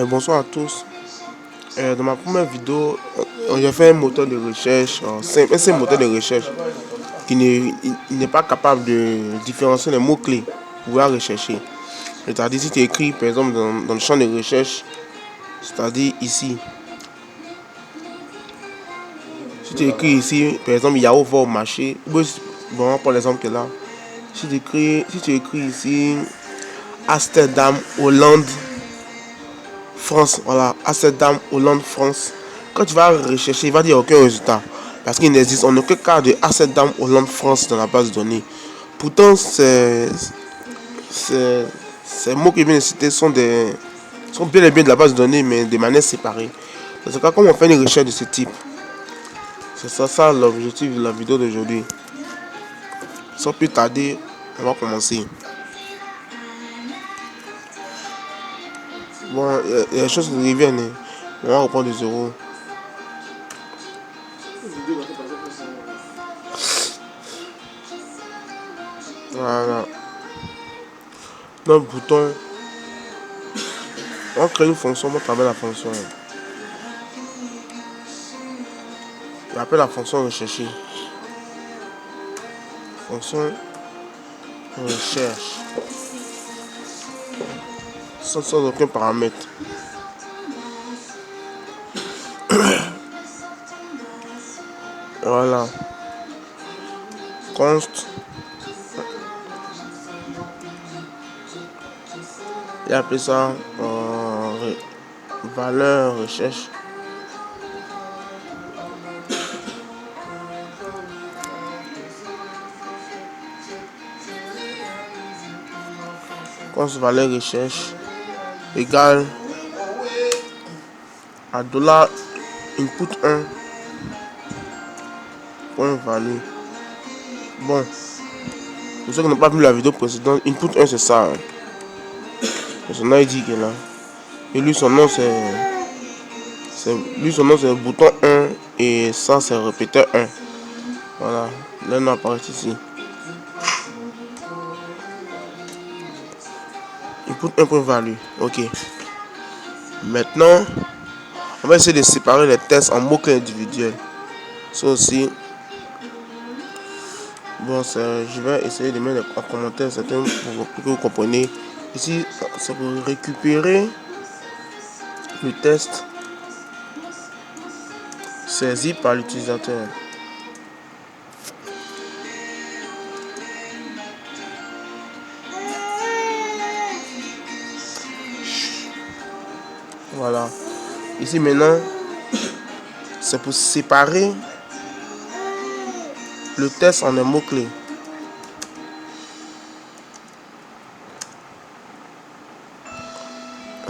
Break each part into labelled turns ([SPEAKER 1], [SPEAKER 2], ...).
[SPEAKER 1] Bonsoir à tous. Dans ma première vidéo, j'ai fait un moteur de recherche, un simple moteur de recherche qui n'est pas capable de différencier les mots-clés pour pouvoir rechercher. C'est-à-dire, si tu écris par exemple dans le champ de recherche, c'est-à-dire ici, si tu écris ici, par exemple, Yahoo va au marché, bon, on prend l'exemple que là. Si tu écris ici, Amsterdam, Hollande, France, voilà, Amsterdam, Hollande, France. Quand tu vas rechercher, il va dire aucun résultat. Parce qu'il n'existe en aucun cas de Amsterdam, Hollande, France dans la base de données. Pourtant, ces mots que je viens de citer sont bien et bien de la base de données, mais de manière séparée. Dans ce cas, comment on fait une recherche de ce type? C'est ça l'objectif de la vidéo d'aujourd'hui. Sans plus tarder, on va commencer. Bon, il y a des choses qui reviennent. Hein. On va reprendre de zéro. Voilà. Dans le bouton, on crée une fonction, on travaille la fonction. On appelle la fonction rechercher. Fonction recherche. Sans aucun paramètre. Voilà. Const. Et appelle ça valeur recherche. Const valeur recherche égale à $input 1 point value. Bon, pour ceux qui n'ont pas vu la vidéo précédente, input 1 c'est ça. C'est son ID qui est là. Et lui son nom c'est bouton 1 et ça c'est répéteur 1. Voilà, le nom apparaît ici. Input 1 point value. Ok. Maintenant, on va essayer de séparer les tests en mots-clés individuels. Ça aussi. Bon, je vais essayer de mettre en commentaire certains pour que vous compreniez. Ici, c'est pour récupérer le test saisi par l'utilisateur. Voilà. Ici maintenant, c'est pour séparer le test en un mot-clé.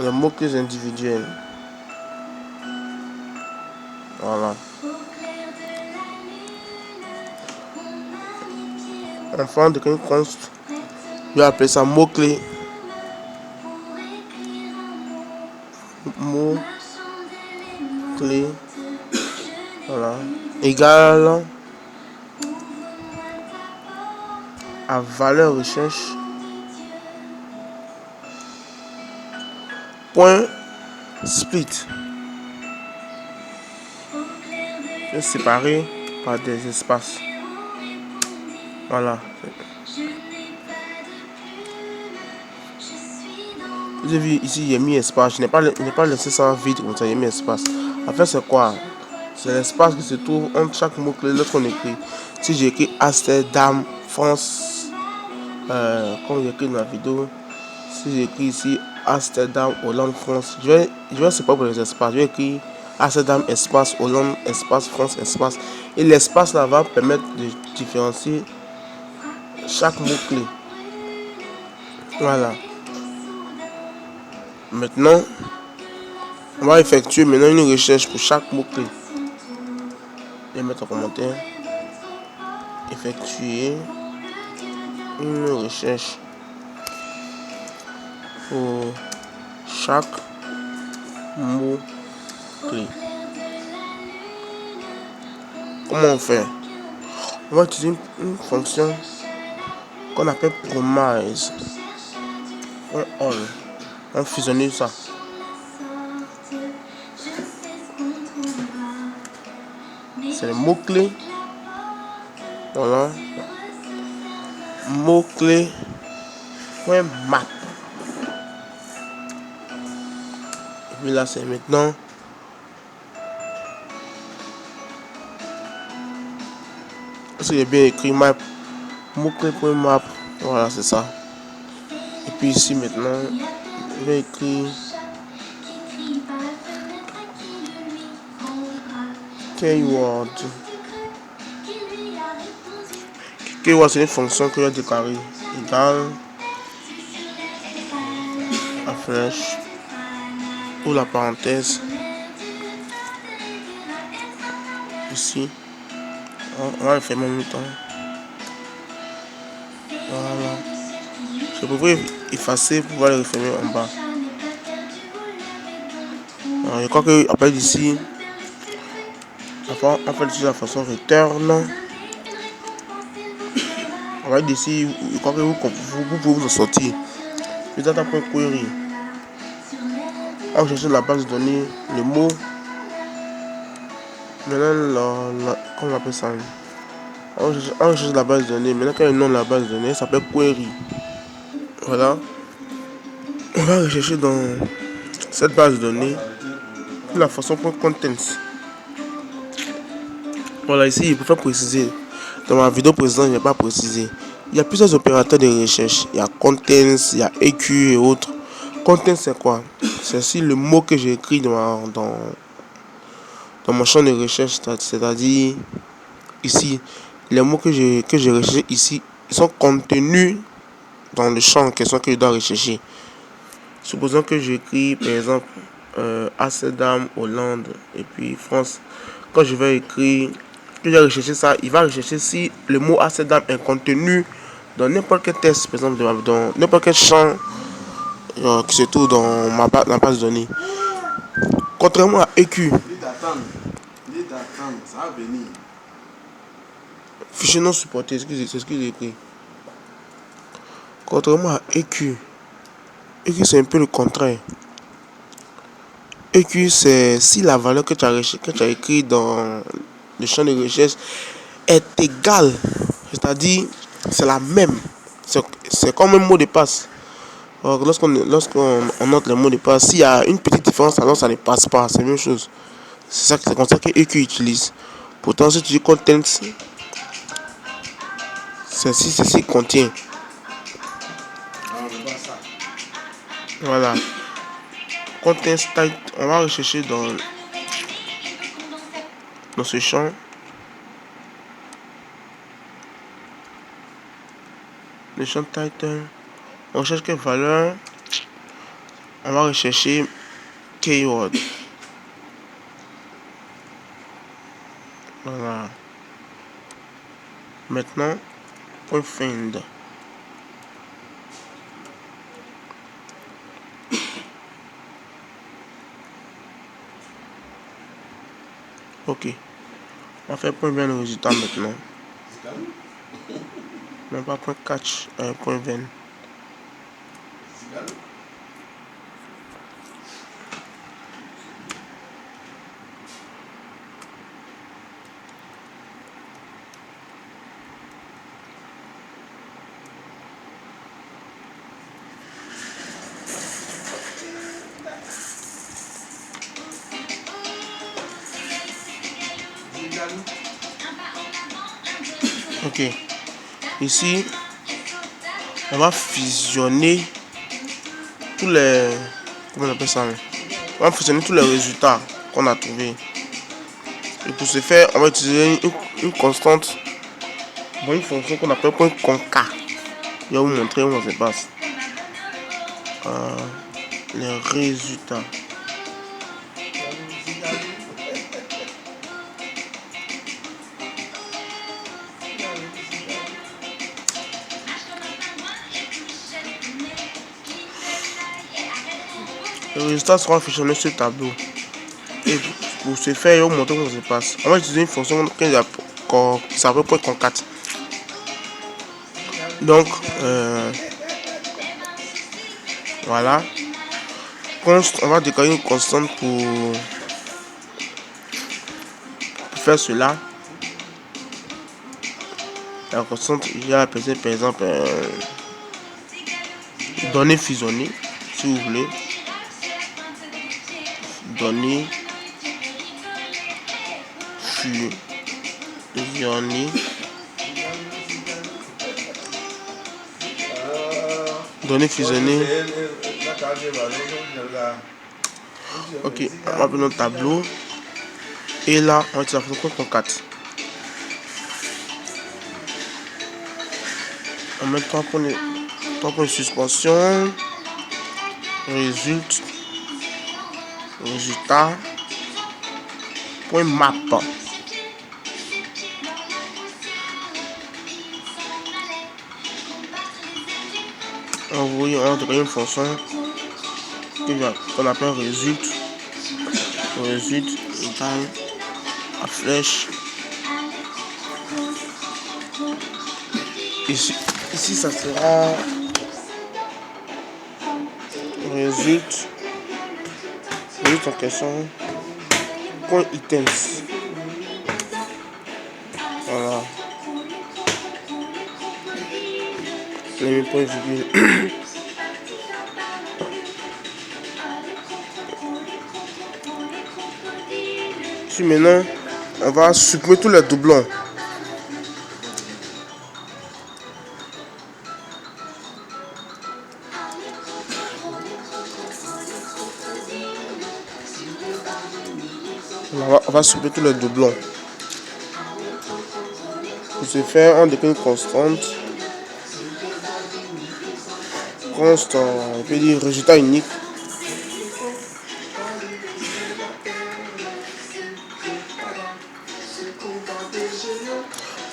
[SPEAKER 1] Les mots-clés individuels. Voilà. Enfin, de const, je vais appeler ça mot-clé. Mot-clé. Voilà. Égal à valeur recherche. Point split. Je vais séparer par des espaces. Voilà. Vous avez vu ici, il y a mis espace. Je n'ai pas laissé ça vide comme ça, il y a mis espace. En fait, c'est quoi? C'est l'espace qui se trouve entre chaque mot-clé lorsqu'on écrit. Si j'écris Amsterdam, France, comme j'écris dans la vidéo, si j'écris ici Amsterdam, Hollande, France, je vais séparer pour les espaces. Je vais écrire Amsterdam, espace, Hollande, espace, France, espace. Et l'espace là va permettre de différencier chaque mot-clé. Voilà. Maintenant, on va effectuer maintenant une recherche pour chaque mot-clé. Je vais mettre en commentaire. Effectuer une recherche pour chaque mot-clé. Comment on fait? On va utiliser une fonction qu'on appelle promise. On va fusionner ça. c'est les mots-clés. Voilà. Mots-clés. Map. Et puis là, c'est maintenant. Est-ce qu'il est bien écrit map? Mots-clés.map. Voilà, c'est ça. Et puis ici, maintenant, je vais écrire keyword. Keyword, c'est une fonction que je vais déclarer égale la flèche ou la parenthèse ici. On va le faire en même temps. Voilà. Je pourrais effacer pour pouvoir le refermer en bas. Alors, je crois que après d'ici, on fait utiliser la fonction return. On va d'ici, je crois que vous pouvez vous en sortir. Data.query. On va chercher la base de données, le mot. Maintenant, comment on appelle ça? On va chercher la base de données. Maintenant, quel est le nom de la base de données? Ça s'appelle query. Voilà. On va rechercher dans cette base de données la façon .contents. Voilà, ici, pour faire préciser, dans ma vidéo précédente, je n'ai pas précisé. Il y a plusieurs opérateurs de recherche. Il y a contents, il y a EQ et autres. Contents, c'est quoi? C'est aussi le mot que j'ai écrit dans mon champ de recherche, c'est-à-dire ici, les mots que j'ai recherchés ici, ils sont contenus dans le champ en question que je dois rechercher. Supposons que j'écris par exemple Amsterdam, Hollande et puis France. Quand je vais écrire, que j'ai recherché ça, il va rechercher si le mot Amsterdam est contenu dans n'importe quel texte, par exemple dans n'importe quel champ qui se trouve dans ma base de données. Contrairement à EQ,
[SPEAKER 2] ça va venir.
[SPEAKER 1] Fichier non supporté, c'est ce que j'ai écrit. Contrairement à EQ, EQ c'est un peu le contraire. EQ c'est si la valeur que tu as écrit dans le champ de recherche est égale, c'est-à-dire c'est la même. C'est comme un mot de passe. Alors, lorsqu'on note le mot de passe, s'il y a une petite différence, alors ça ne passe pas. C'est la même chose. C'est comme ça que EQ utilise. Pourtant, si tu dis content, ceci contient. Voilà. Content type, on va rechercher dans ce champ. Le champ title. On cherche quelle valeur. On va rechercher keyword. Voilà. Maintenant, point find. Ok. On va faire point bien le résultat maintenant. Non pas point catch, point 20. Ok. Ici, on va fusionner tous les... Comment on appelle ça? On va fusionner tous les résultats qu'on a trouvés. Et pour ce faire, on va utiliser une constante, une fonction qu'on appelle point concat. Je vais vous montrer comment ça se passe. Les résultats. Les résultats seront affichés sur le tableau. Et pour ce faire, je vais vous montrer comment ça se passe. On va utiliser une fonction qui s'appelle point concat. Donc, voilà. On va déclarer une constante pour faire cela. La constante, il y a par exemple données fusionnées, si vous voulez. Données fusionnées. Données fusionnées. Ok, on va prendre notre tableau. Et là, on va utiliser la fonction concat. On met 3 points de suspension. Résultat. Point map. On va créer une fonction qu'on appelle résulte égale à flèche. Ici ça sera résulte en question point items. Voilà. Les points virgule. Puis maintenant, on va supprimer tous les doublons. On va supprimer tous les doublons. Pour ce faire, on décline constante. On peut dire résultat unique.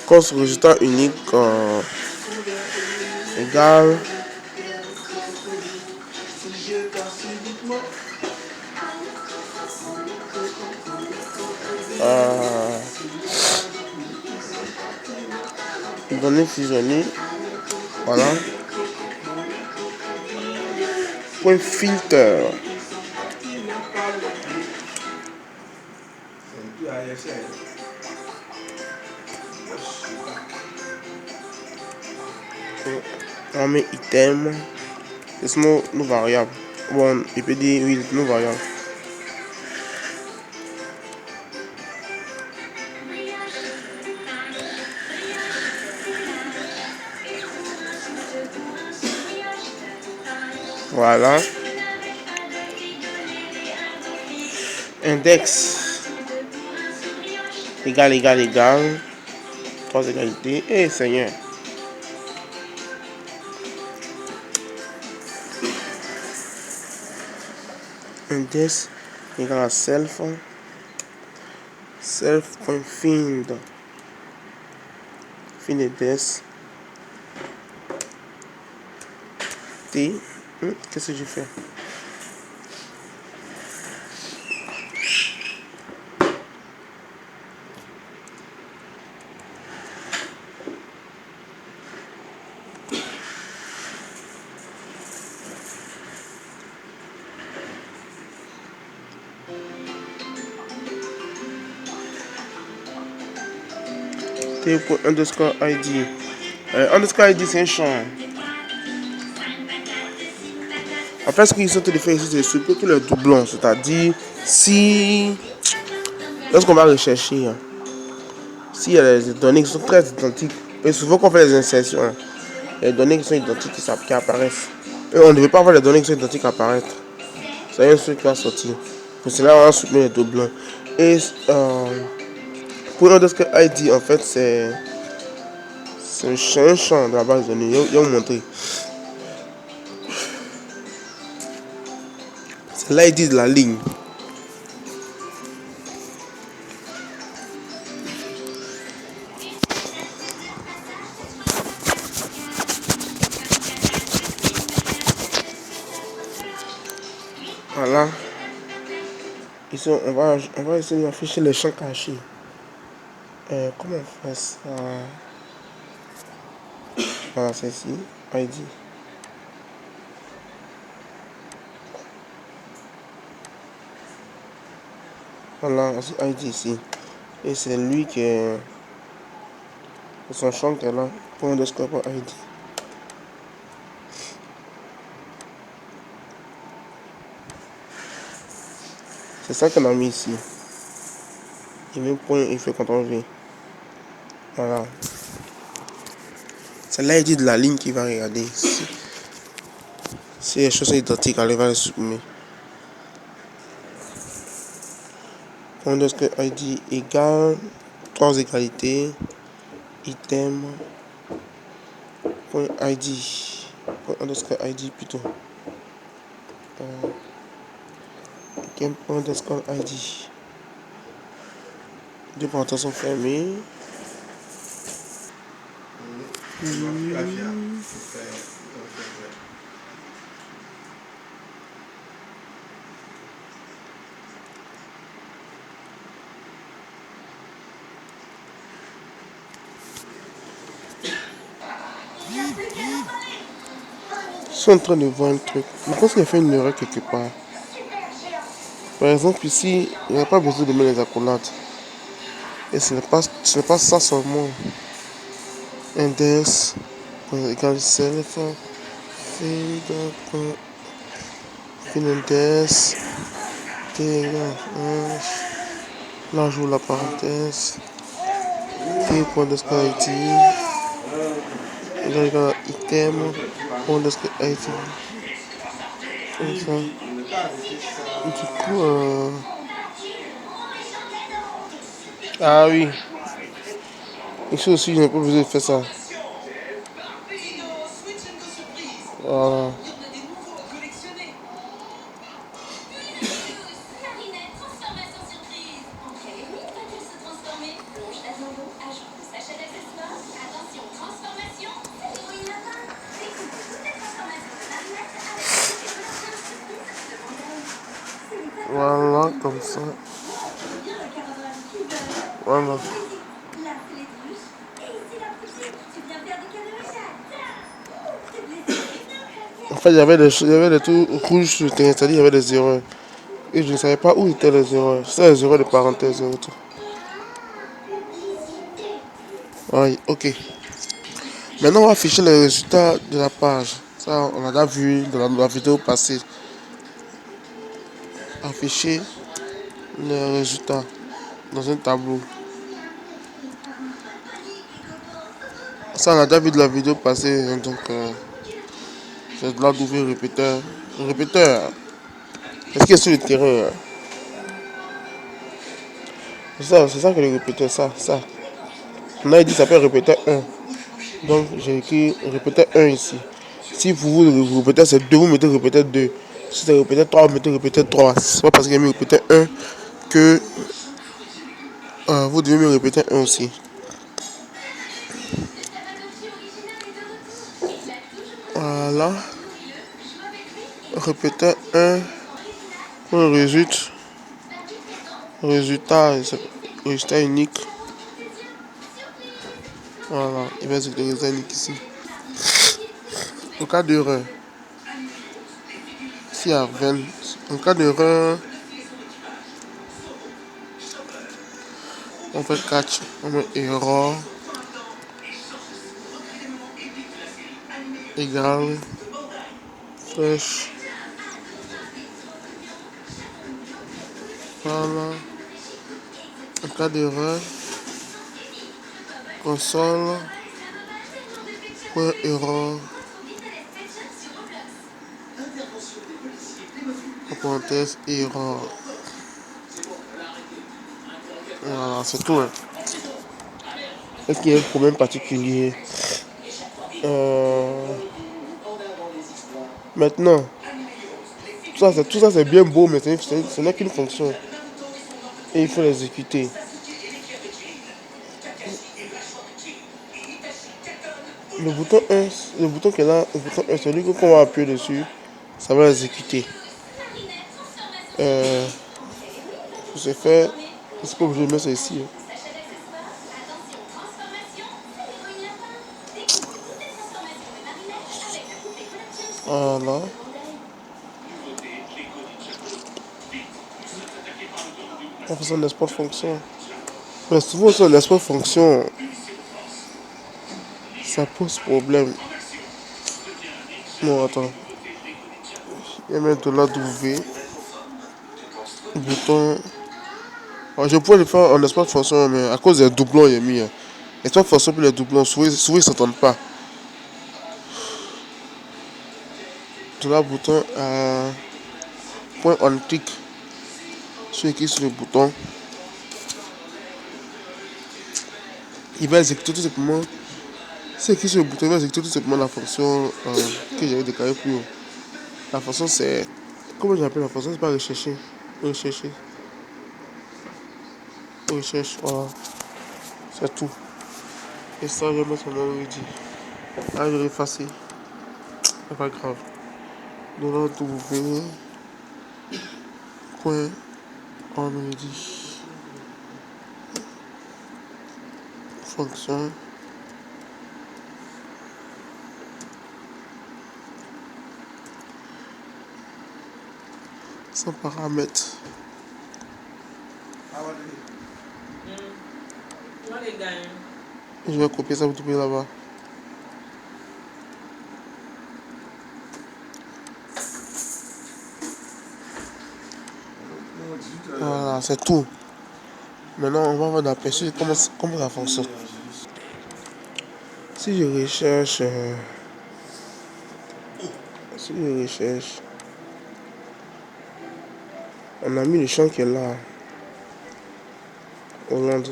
[SPEAKER 1] Const résultat unique égale données fusionnées. Voilà. Point filter. On met item. C'est nos variables. Bon, il peut dire oui, nos variables. Voilà. Index égal. 3 égalités. Eh Seigneur. Index égale à self. Self.find. Find index. T. Qu'est-ce que j'ai fait? Underscore ID. Underscore ID, c'est un champ. En fait, ce qu'ils sont en train de faire ici, c'est supprimer tous les doublons. C'est-à-dire, si. Lorsqu'on va rechercher, s'il y a des données qui sont très identiques, et souvent qu'on fait les insertions, les données qui sont identiques qui apparaissent. Et on ne veut pas avoir les données qui sont identiques apparaître. C'est un truc qui va sortir. Pour cela, on va supprimer les doublons. Et pour underscore ID, en fait, c'est un champ de la base de données. Je vais vous montrer. C'est l'ID de la ligne. Voilà. Ici, on va essayer d'afficher les champs cachés. Comment on fait ça? Voilà, c'est ici. ID. Voilà, c'est ID ici. Et c'est lui qui est. Son champ qu'elle a. Point de score ID. C'est ça qu'on a mis ici. Il met point, il fait CTRL V. Voilà. C'est l'ID de la ligne qui va regarder. Si les choses sont identiques, elle va les supprimer. Point de score ID égale 3 égalités. Item. Point ID. Point underscore ID plutôt. Point underscore ID. Deux parenthèses sont fermées. Je suis en train de voir un truc. Je pense qu'il a fait une erreur quelque part. Par exemple, ici, il n'y a pas besoin de mettre les accolades. Et ce n'est pas ça seulement. Index, égal self, feed, index, t égale 1. Là, j'ouvre la parenthèse. T point de ID. Égale item, point de ID. Comme ça. Du coup, ah oui. Ici aussi, je n'ai pas besoin de faire ça. Voilà. Voilà, comme ça. Voilà. En fait, il y avait des trucs rouges sur le terrain, c'est-à-dire il y avait des erreurs. Et je ne savais pas où étaient les erreurs. C'est les erreurs de parenthèse et autres. Oui, ok. Maintenant, on va afficher les résultats de la page. Ça, on a déjà vu dans la vidéo passée. Afficher les résultats dans un tableau. Ça, on a déjà vu de la vidéo passée. Donc, c'est de là d'ouvrir le répéteur. Le répéteur, est-ce qu'il est sur le terrain? C'est ça que le répéteur, ça. On a dit que ça s'appelle répéteur 1. Donc, j'ai écrit répéteur 1 ici. Si vous répétez c'est 2, vous mettez répéteur 2. Si c'est répéteur 3, vous mettez répéteur 3. C'est pas parce qu'il y a mis répéteur 1 que vous devez me répéter 1 aussi. Voilà. Répéteur 1 pour le résultat unique. Voilà, il va être le résultat unique ici. En cas d'erreur, s'il y a 20, en cas d'erreur, on fait catch, on met erreur égale fresh. Voilà. En cas d'erreur, console point erreur en parenthèse erreur. Voilà, c'est tout. Hein. Est-ce qu'il y a un problème particulier? Maintenant, tout ça c'est bien beau, mais ce n'est qu'une fonction. Et il faut l'exécuter. Le bouton 1, le bouton qui est là, le bouton 1, celui qu'on va appuyer dessus, ça va l'exécuter. Je fais, c'est pas obligé de mettre ça ici. Hein. Voilà. On fait son export fonction. Mais souvent, son export fonction, ça pose problème. Non, attends. Je vais mettre de l'AW. Bouton. Alors, je pourrais le faire en espace fonction, mais à cause des doublons, il est mis. Espace fonction pour les doublons, souvent ils ne s'entendent pas. De là, bouton point on click. Je clique sur le bouton. Il va exécuter tout simplement. Si je clique sur le bouton, il va exécuter tout simplement la fonction que j'avais déclarée plus haut. La fonction c'est. Comment j'appelle la fonction? C'est pas rechercher. Rechercher. Recherche, voilà. C'est tout. Et ça, je vais mettre mon ordi. Ah, je vais effacer. C'est pas grave. De là, W. Point ordi. Fonction. Sans paramètres. Je vais copier ça pour tout là-bas. Voilà, c'est tout. Maintenant, on va avoir un aperçu de comment ça fonctionne. Si je recherche, on a mis le champ qui est là. Hollande.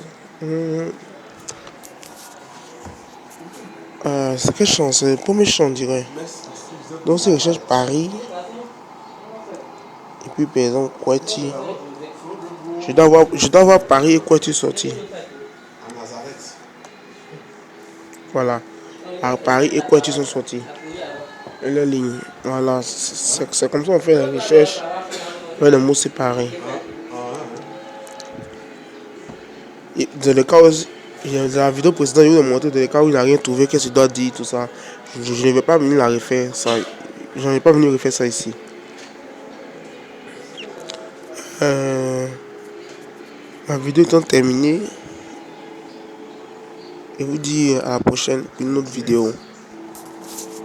[SPEAKER 1] C'est quel champ? C'est le premier champ, on dirait. Donc, si je recherche Paris, et puis par exemple, Kouati, je dois avoir Paris et Kouati sorti. Voilà. Alors, Paris et Kouati sont sortis. Et la ligne. Voilà. C'est comme ça qu'on fait la recherche. Ouais, les mots séparés. Et dans le cas où, dans la vidéo précédente, je vous ai montré dans le cas où il n'a rien trouvé, qu'est-ce qu'il doit dire, tout ça. Je ne vais pas venir la refaire, ça. Je n'ai pas venu refaire ça ici. Ma vidéo étant terminée, je vous dis à la prochaine pour une autre vidéo.